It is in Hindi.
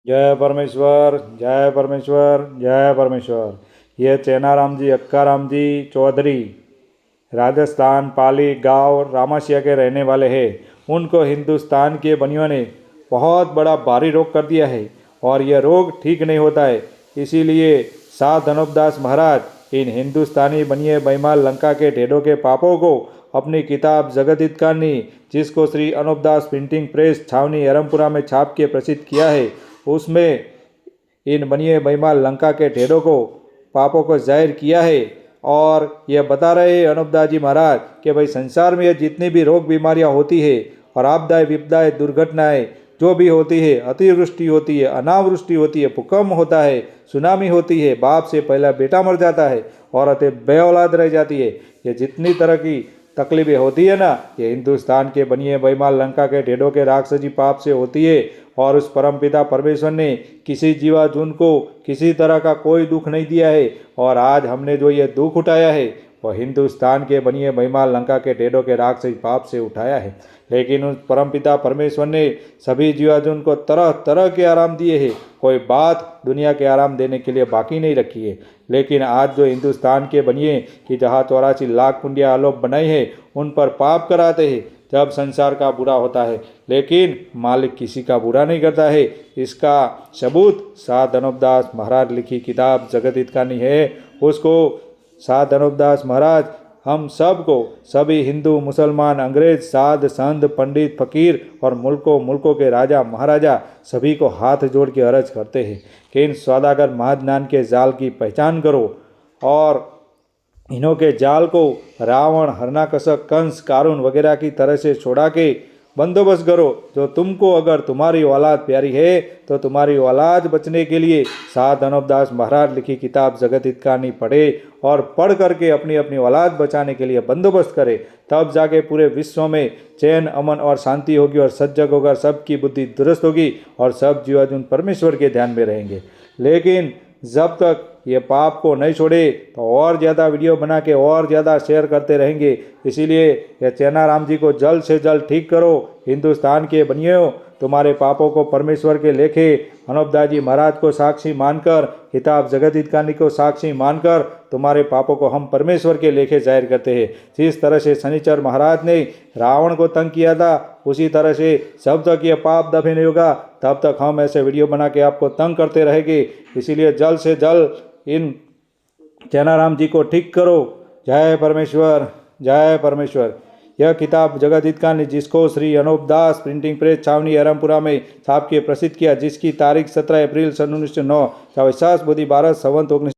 जय परमेश्वर, जय परमेश्वर, जय परमेश्वर। ये चेनाराम जी अक्काराम जी चौधरी राजस्थान पाली गांव रामाशिया के रहने वाले हैं। उनको हिंदुस्तान के बनियों ने बहुत बड़ा भारी रोग कर दिया है और यह रोग ठीक नहीं होता है। इसीलिए सात धनोपदास महाराज इन हिंदुस्तानी बनिए बैमाल लंका के ढेडों के पापों को अपनी किताब जगत हितकानी, जिसको श्री अनुपदास प्रिंटिंग प्रेस छावनी हरमपुरा में छाप के प्रसिद्ध किया है, उसमें इन बनिए बैमाल लंका के ढेरों को पापों को जाहिर किया है। और यह बता रहे हैं अनुपदास जी महाराज कि भाई संसार में जितनी भी रोग बीमारियां होती है और आपदाएं विपदाएं दुर्घटनाएं जो भी होती है, अतिवृष्टि होती है, अनावृष्टि होती है, भूकंप होता है, सुनामी होती है, बाप से पहला बेटा मर जाता है, औरतें बेऔलाद रह जाती है, ये जितनी तरह की तकलीफें होती है ना, ये हिंदुस्तान के बनिए बैमाल लंका के ढेडों के राक्षसी पाप से होती है। और उस परमपिता परमेश्वर ने किसी जीवाजून को किसी तरह का कोई दुख नहीं दिया है। और आज हमने जो ये दुख उठाया है वह हिंदुस्तान के बनिए बैमाल लंका के ढेडों के राक्षसी पाप से उठाया है। लेकिन उस परमपिता परमेश्वर ने सभी जीवाजून को तरह तरह के आराम दिए हैं, कोई बात दुनिया के आराम देने के लिए बाकी नहीं रखी है। लेकिन आज जो हिंदुस्तान के बनिए कि जहाँ 84 लाख कुंडिया आलोप बनाई है, उन पर पाप कराते हैं जब संसार का बुरा होता है, लेकिन मालिक किसी का बुरा नहीं करता है। इसका सबूत सात धनोपदास महाराज लिखी किताब जगत हितकानी है। उसको सात धनोपदास महाराज हम सब को, सभी हिंदू मुसलमान अंग्रेज साध संत पंडित फकीर और मुल्कों के राजा महाराजा सभी को हाथ जोड़ के अर्ज करते हैं कि इन सौदागर महाज्ञान के जाल की पहचान करो और इन्हों के जाल को रावण हरणाकशक कंस कारून वगैरह की तरह से छोड़ा के बंदोबस्त करो। जो तुमको अगर तुम्हारी औलाद प्यारी है तो तुम्हारी औलाद बचने के लिए सात धनोपदास महाराज लिखी किताब जगत हितकानी पढ़े और पढ़ करके अपनी अपनी औलाद बचाने के लिए बंदोबस्त करे। तब जाके पूरे विश्व में चैन अमन और शांति होगी और सज्जग होगा, सबकी बुद्धि दुरुस्त होगी और सब जीवाजून परमेश्वर के ध्यान में रहेंगे। लेकिन जब तक ये पाप को नहीं छोड़े तो और ज़्यादा वीडियो बना के और ज़्यादा शेयर करते रहेंगे। इसीलिए ये चेनाराम जी को जल्द से जल्द ठीक करो। हिंदुस्तान के बनियो तुम्हारे पापों को परमेश्वर के लेखे अनुपदास जी महाराज को साक्षी मानकर, किताब जगत हितकानी को साक्षी मानकर तुम्हारे पापों को हम परमेश्वर के लेखे जाहिर करते हैं। जिस तरह से शनिचर महाराज ने रावण को तंग किया था, उसी तरह से जब तक ये पाप दफे नहीं होगा तब तक हम ऐसे वीडियो बना के आपको तंग करते रहेंगे। इसीलिए जल्द से जल्द इन चेनाराम जी को ठीक करो। जय परमेश्वर, जय परमेश्वर। यह किताब जगत हितकानी, जिसको श्री अनुपदास प्रिंटिंग प्रेस छावनी हरमपुरा में छाप के प्रसिद्ध किया, जिसकी तारीख 17 अप्रैल सन 1909 विशास बुद्धि 12 संवत 19